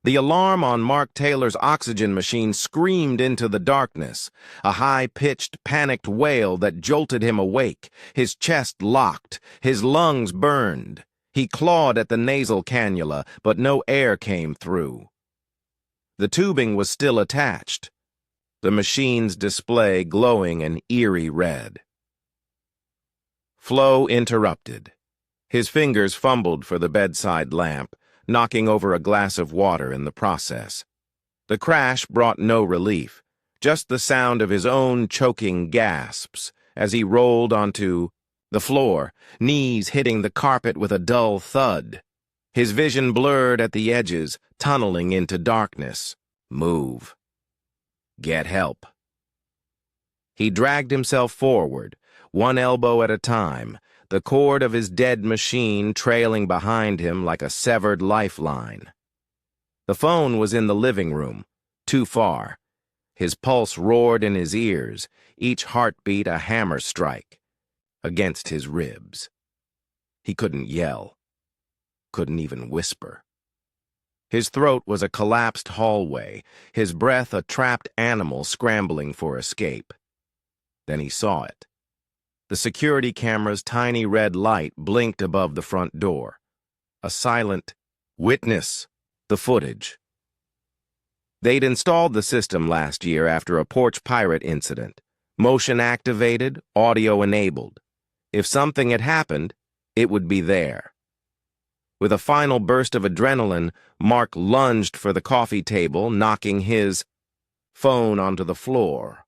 The alarm on Mark Taylor's oxygen machine screamed into the darkness, a high-pitched, panicked wail that jolted him awake. His chest locked, his lungs burned. He clawed at the nasal cannula, but no air came through. The tubing was still attached, the machine's display glowing an eerie red. Flow interrupted. His fingers fumbled for the bedside lamp, knocking over a glass of water in the process. The crash brought no relief, just the sound of his own choking gasps as he rolled onto the floor, knees hitting the carpet with a dull thud. His vision blurred at the edges, tunneling into darkness. Move. Get help. He dragged himself forward, one elbow at a time, the cord of his dead machine trailing behind him like a severed lifeline. The phone was in the living room, too far. His pulse roared in his ears, each heartbeat a hammer strike, against his ribs. He couldn't yell, couldn't even whisper. His throat was a collapsed hallway, his breath a trapped animal scrambling for escape. Then he saw it. The security camera's tiny red light blinked above the front door. A silent witness the footage. They'd installed the system last year after a porch pirate incident. Motion activated, audio enabled. If something had happened, it would be there. With a final burst of adrenaline, Mark lunged for the coffee table, knocking his phone onto the floor.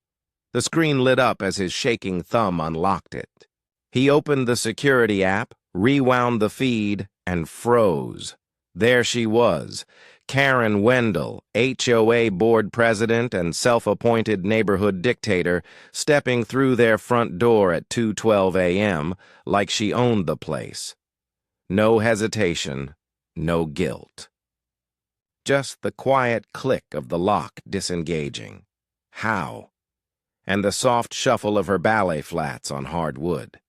The screen lit up as his shaking thumb unlocked it. He opened the security app, rewound the feed, and froze. There she was, Karen Wendell, HOA board president and self-appointed neighborhood dictator, stepping through their front door at 2:12 a.m. like she owned the place. No hesitation, no guilt. Just the quiet click of the lock disengaging. How? And the soft shuffle of her ballet flats on hard wood.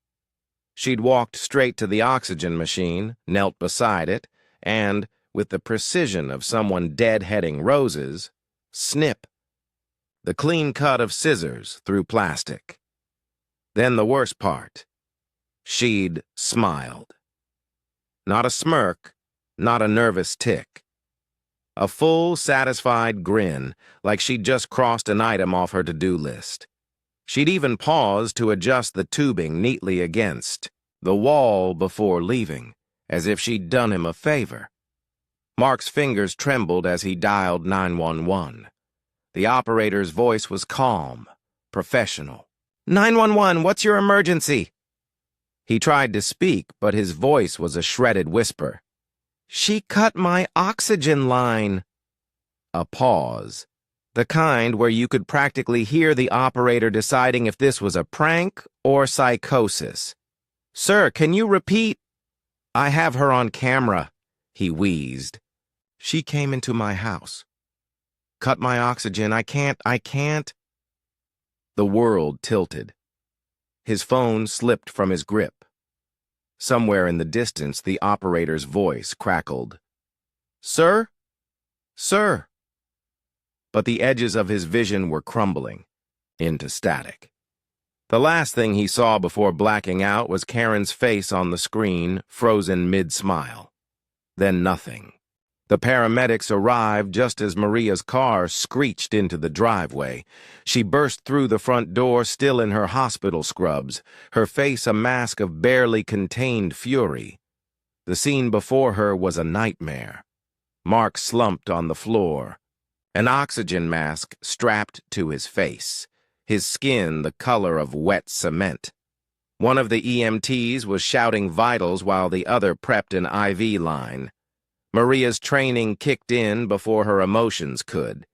She'd walked straight to the oxygen machine, knelt beside it, and, with the precision of someone deadheading roses, snip. The clean cut of scissors through plastic. Then the worst part. She'd smiled. Not a smirk, not a nervous tick. A full, satisfied grin, like she'd just crossed an item off her to-do list. She'd even paused to adjust the tubing neatly against the wall before leaving, as if she'd done him a favor. Mark's fingers trembled as he dialed 911. The operator's voice was calm, professional. 911, what's your emergency? He tried to speak, but his voice was a shredded whisper. She cut my oxygen line. A pause. The kind where you could practically hear the operator deciding if this was a prank or psychosis. Sir, can you repeat? I have her on camera, he wheezed. She came into my house. Cut my oxygen. I can't. The world tilted. His phone slipped from his grip. Somewhere in the distance, the operator's voice crackled. Sir? Sir? But the edges of his vision were crumbling into static. The last thing he saw before blacking out was Karen's face on the screen, frozen mid-smile. Then nothing. The paramedics arrived just as Maria's car screeched into the driveway. She burst through the front door, still in her hospital scrubs, her face a mask of barely contained fury. The scene before her was a nightmare. Mark slumped on the floor, an oxygen mask strapped to his face, his skin the color of wet cement. One of the EMTs was shouting vitals while the other prepped an IV line. Maria's training kicked in before her emotions could.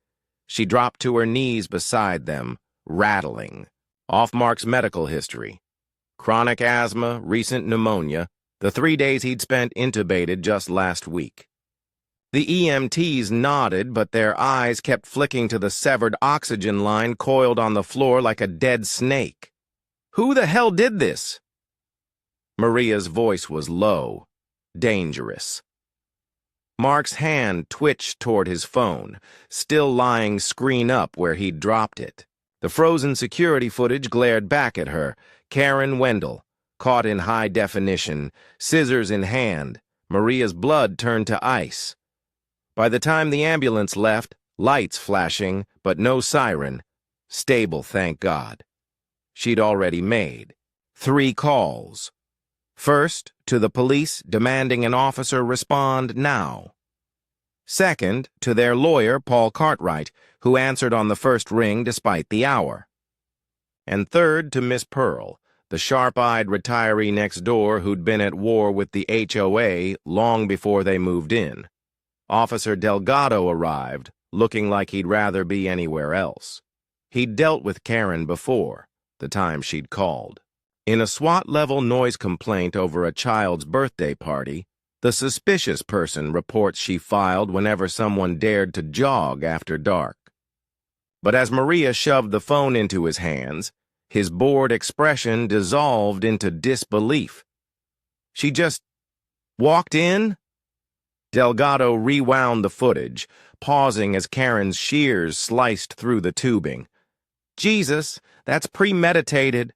She dropped to her knees beside them, rattling. Off Mark's medical history. Chronic asthma, recent pneumonia, the 3 days he'd spent intubated just last week. The EMTs nodded, but their eyes kept flicking to the severed oxygen line coiled on the floor like a dead snake. Who the hell did this? Maria's voice was low, dangerous. Mark's hand twitched toward his phone, still lying screen up where he'd dropped it. The frozen security footage glared back at her. Karen Wendell, caught in high definition, scissors in hand. Maria's blood turned to ice. By the time the ambulance left, lights flashing, but no siren. Stable, thank God. She'd already made 3 calls. First, to the police demanding an officer respond now. Second, to their lawyer, Paul Cartwright, who answered on the first ring despite the hour. And third, to Miss Pearl, the sharp-eyed retiree next door who'd been at war with the HOA long before they moved in. Officer Delgado arrived, looking like he'd rather be anywhere else. He'd dealt with Karen before, the time she'd called. In a SWAT-level noise complaint over a child's birthday party, the suspicious person reports she filed whenever someone dared to jog after dark. But as Maria shoved the phone into his hands, his bored expression dissolved into disbelief. She just walked in? Delgado rewound the footage, pausing as Karen's shears sliced through the tubing. Jesus, that's premeditated.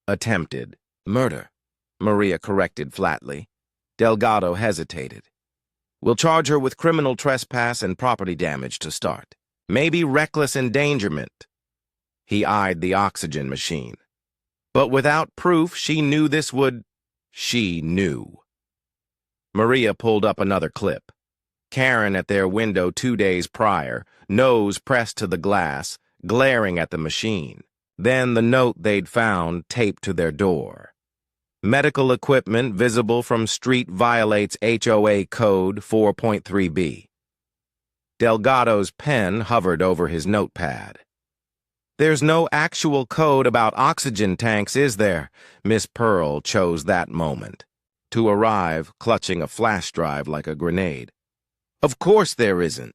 Attempted murder, Maria corrected flatly. Delgado hesitated. We'll charge her with criminal trespass and property damage to start. Maybe reckless endangerment. He eyed the oxygen machine. But without proof, she knew this would... She knew. Maria pulled up another clip. Karen at their window 2 days prior, nose pressed to the glass, glaring at the machine. Then the note they'd found taped to their door. Medical equipment visible from street violates HOA Code 4.3b. Delgado's pen hovered over his notepad. There's no actual code about oxygen tanks, is there? Miss Pearl chose that moment. To arrive, clutching a flash drive like a grenade. Of course there isn't.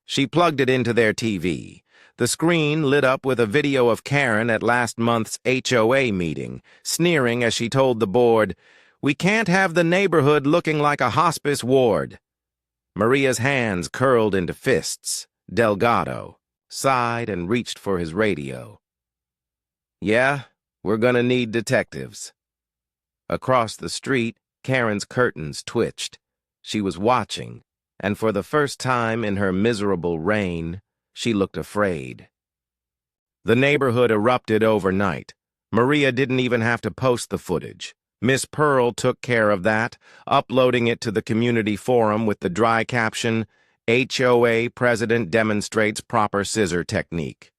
She plugged it into their TV. The screen lit up with a video of Karen at last month's HOA meeting, sneering as she told the board, "We can't have the neighborhood looking like a hospice ward." Maria's hands curled into fists. Delgado sighed and reached for his radio. "Yeah, we're gonna need detectives." Across the street, Karen's curtains twitched. She was watching, and for the first time in her miserable reign, she looked afraid. The neighborhood erupted overnight. Maria didn't even have to post the footage. Miss Pearl took care of that, uploading it to the community forum with the dry caption, "HOA President demonstrates proper scissor technique."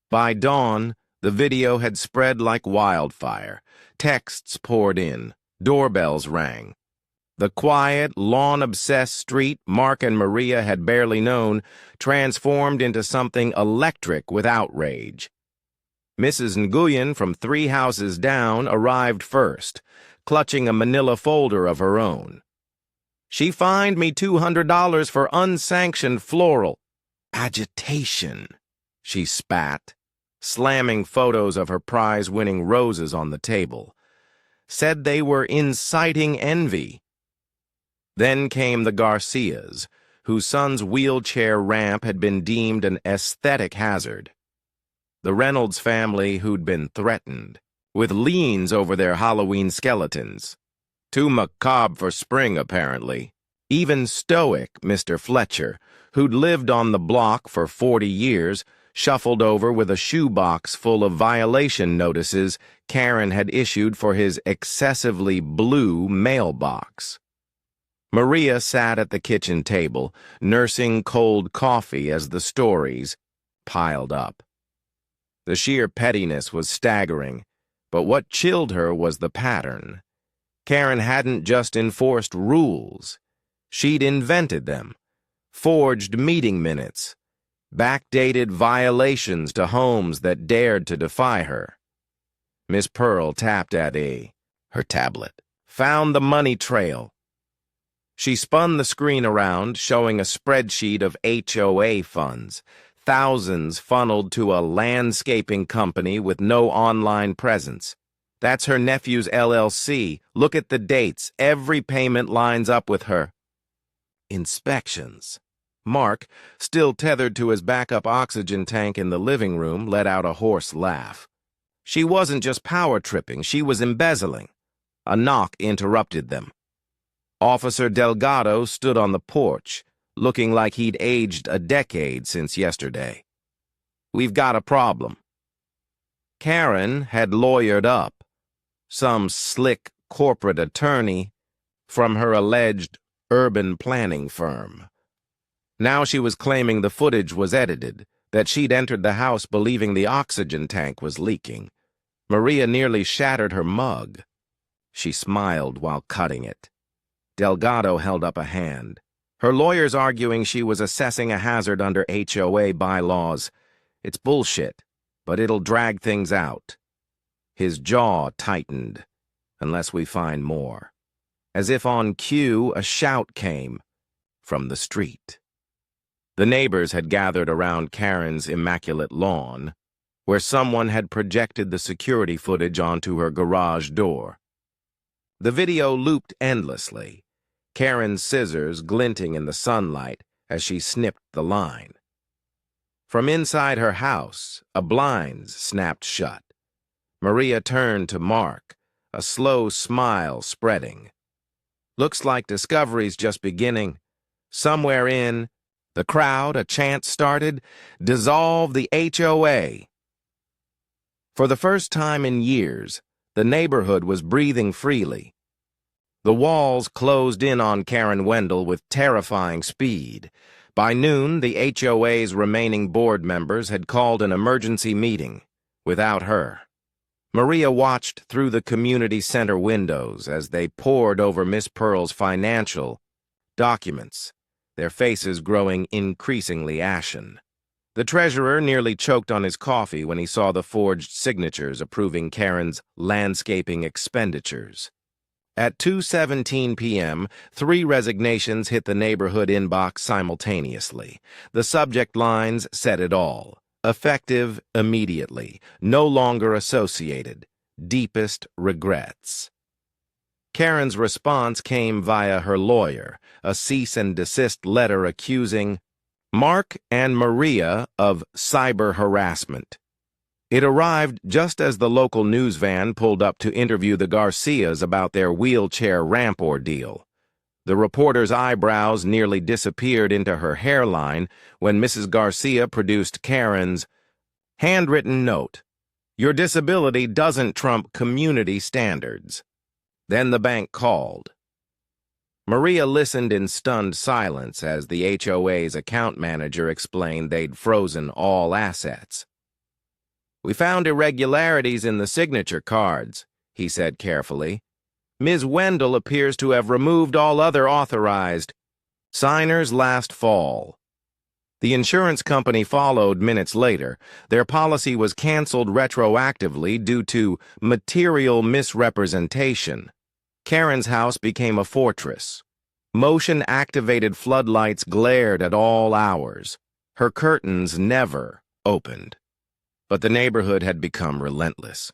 By dawn, the video had spread like wildfire. Texts poured in. Doorbells rang. The quiet, lawn-obsessed street Mark and Maria had barely known transformed into something electric with outrage. Mrs. Nguyen from 3 houses down arrived first, clutching a manila folder of her own. "She fined me $200 for unsanctioned floral agitation," she spat, slamming photos of her prize-winning roses on the table. "Said they were inciting envy." Then came the Garcias, whose son's wheelchair ramp had been deemed an aesthetic hazard. The Reynolds family who'd been threatened, with liens over their Halloween skeletons. Too macabre for spring, apparently. Even stoic Mr. Fletcher, who'd lived on the block for 40 years, shuffled over with a shoebox full of violation notices Karen had issued for his excessively blue mailbox. Maria sat at the kitchen table, nursing cold coffee as the stories piled up. The sheer pettiness was staggering, but what chilled her was the pattern. Karen hadn't just enforced rules. She'd invented them, forged meeting minutes, backdated violations to homes that dared to defy her. Miss Pearl tapped at her tablet, found the money trail. She spun the screen around, showing a spreadsheet of HOA funds, thousands funneled to a landscaping company with no online presence. That's her nephew's LLC. Look at the dates. Every payment lines up with her. Inspections. Mark, still tethered to his backup oxygen tank in the living room, let out a hoarse laugh. She wasn't just power tripping, she was embezzling. A knock interrupted them. Officer Delgado stood on the porch, looking like he'd aged a decade since yesterday. "We've got a problem." Karen had lawyered up, some slick corporate attorney from her alleged urban planning firm. Now she was claiming the footage was edited, that she'd entered the house believing the oxygen tank was leaking. Maria nearly shattered her mug. She smiled while cutting it. Delgado held up a hand. Her lawyer's arguing she was assessing a hazard under HOA bylaws. It's bullshit, but it'll drag things out. His jaw tightened, unless we find more. As if on cue, a shout came from the street. The neighbors had gathered around Karen's immaculate lawn, where someone had projected the security footage onto her garage door. The video looped endlessly, Karen's scissors glinting in the sunlight as she snipped the line. From inside her house, a blinds snapped shut. Maria turned to Mark, a slow smile spreading. "Looks like discovery's just beginning. Somewhere in the crowd, a chant started, 'Dissolve the HOA.'" For the first time in years, the neighborhood was breathing freely. The walls closed in on Karen Wendell with terrifying speed. By noon, the HOA's remaining board members had called an emergency meeting, without her. Maria watched through the community center windows as they pored over Miss Pearl's financial documents, their faces growing increasingly ashen. The treasurer nearly choked on his coffee when he saw the forged signatures approving Karen's landscaping expenditures. At 2:17 p.m., 3 resignations hit the neighborhood inbox simultaneously. The subject lines said it all. Effective immediately. No longer associated. Deepest regrets. Karen's response came via her lawyer, a cease and desist letter accusing Mark and Maria of cyber harassment. It arrived just as the local news van pulled up to interview the Garcias about their wheelchair ramp ordeal. The reporter's eyebrows nearly disappeared into her hairline when Mrs. Garcia produced Karen's handwritten note. "Your disability doesn't trump community standards." Then the bank called. Maria listened in stunned silence as the HOA's account manager explained they'd frozen all assets. "We found irregularities in the signature cards," he said carefully. "Ms. Wendell appears to have removed all other authorized signers last fall." The insurance company followed minutes later. Their policy was canceled retroactively due to material misrepresentation. Karen's house became a fortress. Motion-activated floodlights glared at all hours. Her curtains never opened. But the neighborhood had become relentless.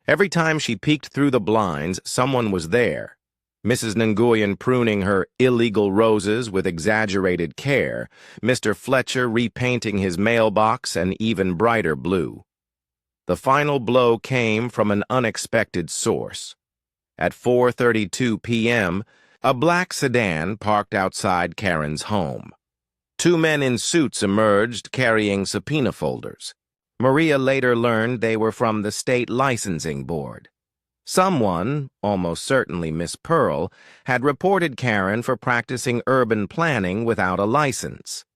Every time she peeked through the blinds, someone was there. Mrs. Nguyen pruning her illegal roses with exaggerated care, Mr. Fletcher repainting his mailbox an even brighter blue. The final blow came from an unexpected source. At 4:32 p.m., a black sedan parked outside Karen's home. 2 men in suits emerged carrying subpoena folders. Maria later learned they were from the state licensing board. Someone, almost certainly Miss Pearl, had reported Karen for practicing urban planning without a license.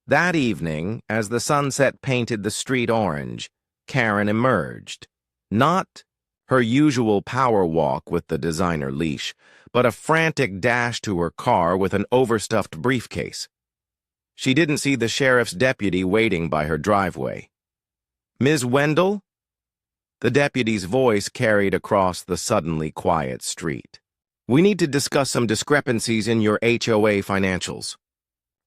That evening, as the sunset painted the street orange, Karen emerged. Not her usual power walk with the designer leash, but a frantic dash to her car with an overstuffed briefcase. She didn't see the sheriff's deputy waiting by her driveway. "Ms. Wendell?" The deputy's voice carried across the suddenly quiet street. "We need to discuss some discrepancies in your HOA financials."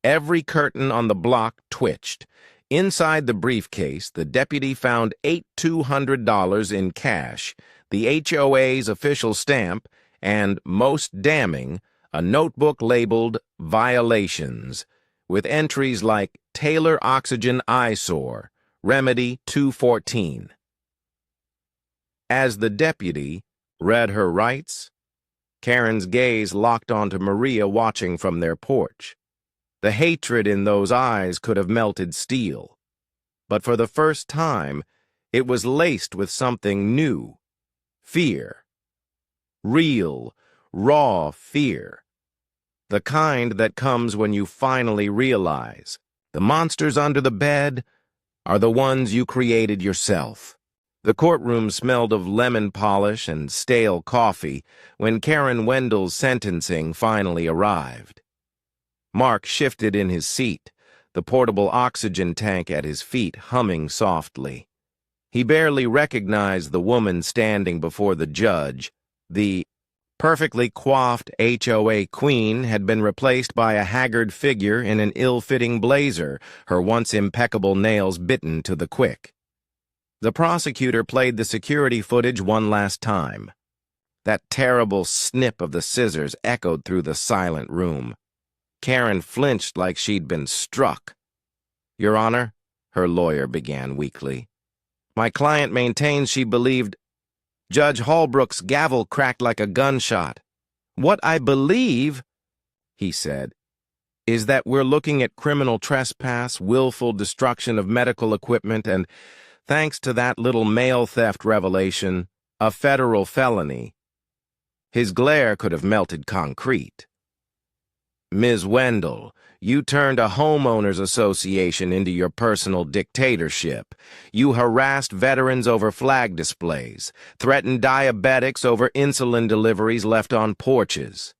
Every curtain on the block twitched. Inside the briefcase, the deputy found $8,200 in cash, the HOA's official stamp, and, most damning, a notebook labeled Violations, with entries like Taylor Oxygen Eyesore, Remedy 214. As the deputy read her rights, Karen's gaze locked onto Maria watching from their porch. The hatred in those eyes could have melted steel. But for the first time, it was laced with something new. Fear. Real, raw fear. The kind that comes when you finally realize the monsters under the bed are the ones you created yourself. The courtroom smelled of lemon polish and stale coffee when Karen Wendell's sentencing finally arrived. Mark shifted in his seat, the portable oxygen tank at his feet humming softly. He barely recognized the woman standing before the judge. The perfectly coiffed HOA queen had been replaced by a haggard figure in an ill-fitting blazer, her once impeccable nails bitten to the quick. The prosecutor played the security footage one last time. That terrible snip of the scissors echoed through the silent room. Karen flinched like she'd been struck. "Your Honor," her lawyer began weakly, "my client maintains she believed Judge Holbrook's gavel cracked like a gunshot. What I believe," he said, "is that we're looking at criminal trespass, willful destruction of medical equipment, and, thanks to that little mail theft revelation, a federal felony." His glare could have melted concrete. "Ms. Wendell, you turned a homeowners association into your personal dictatorship. You harassed veterans over flag displays, threatened diabetics over insulin deliveries left on porches.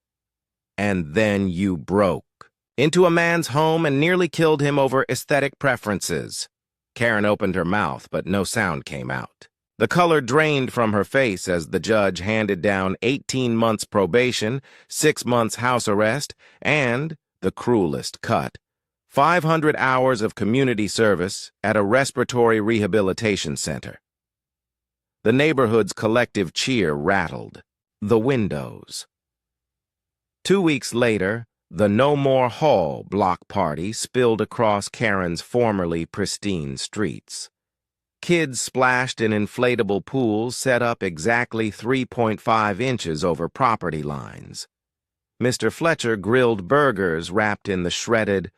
And then you broke into a man's home and nearly killed him over aesthetic preferences." Karen opened her mouth, but no sound came out. The color drained from her face as the judge handed down 18 months probation, 6 months house arrest, and, the cruelest cut, 500 hours of community service at a respiratory rehabilitation center. The neighborhood's collective cheer rattled the windows. 2 weeks later, the No More Hall block party spilled across Karen's formerly pristine streets. Kids splashed in inflatable pools set up exactly 3.5 inches over property lines. Mr. Fletcher grilled burgers wrapped in the shredded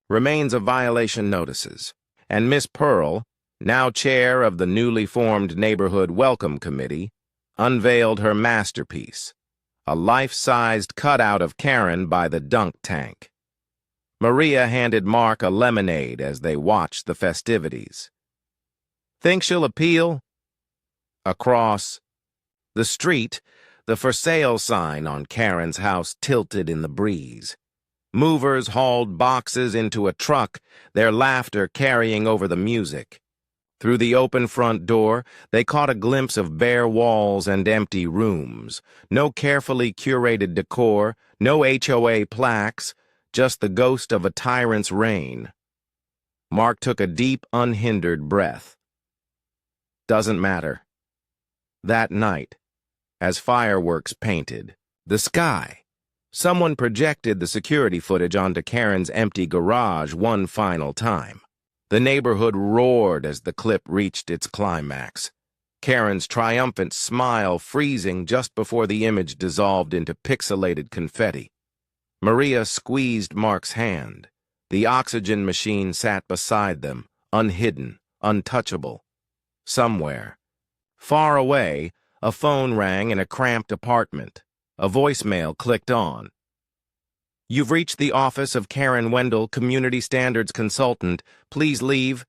remains of violation notices, and Miss Pearl, now chair of the newly formed Neighborhood Welcome Committee, unveiled her masterpiece, a life-sized cutout of Karen by the dunk tank. Maria handed Mark a lemonade as they watched the festivities. "Think she'll appeal?" Across the street, the for sale sign on Karen's house tilted in the breeze. Movers hauled boxes into a truck, their laughter carrying over the music. Through the open front door, they caught a glimpse of bare walls and empty rooms. No carefully curated decor, no HOA plaques, just the ghost of a tyrant's reign. Mark took a deep, unhindered breath. Doesn't matter. That night, as fireworks painted the sky, someone projected the security footage onto Karen's empty garage one final time. The neighborhood roared as the clip reached its climax, Karen's triumphant smile freezing just before the image dissolved into pixelated confetti. Maria squeezed Mark's hand. The oxygen machine sat beside them, unhidden, untouchable. Somewhere, far away, a phone rang in a cramped apartment. A voicemail clicked on. "You've reached the office of Karen Wendell, Community Standards Consultant. Please leave."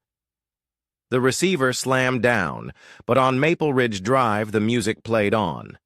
The receiver slammed down, but on Maple Ridge Drive the music played on.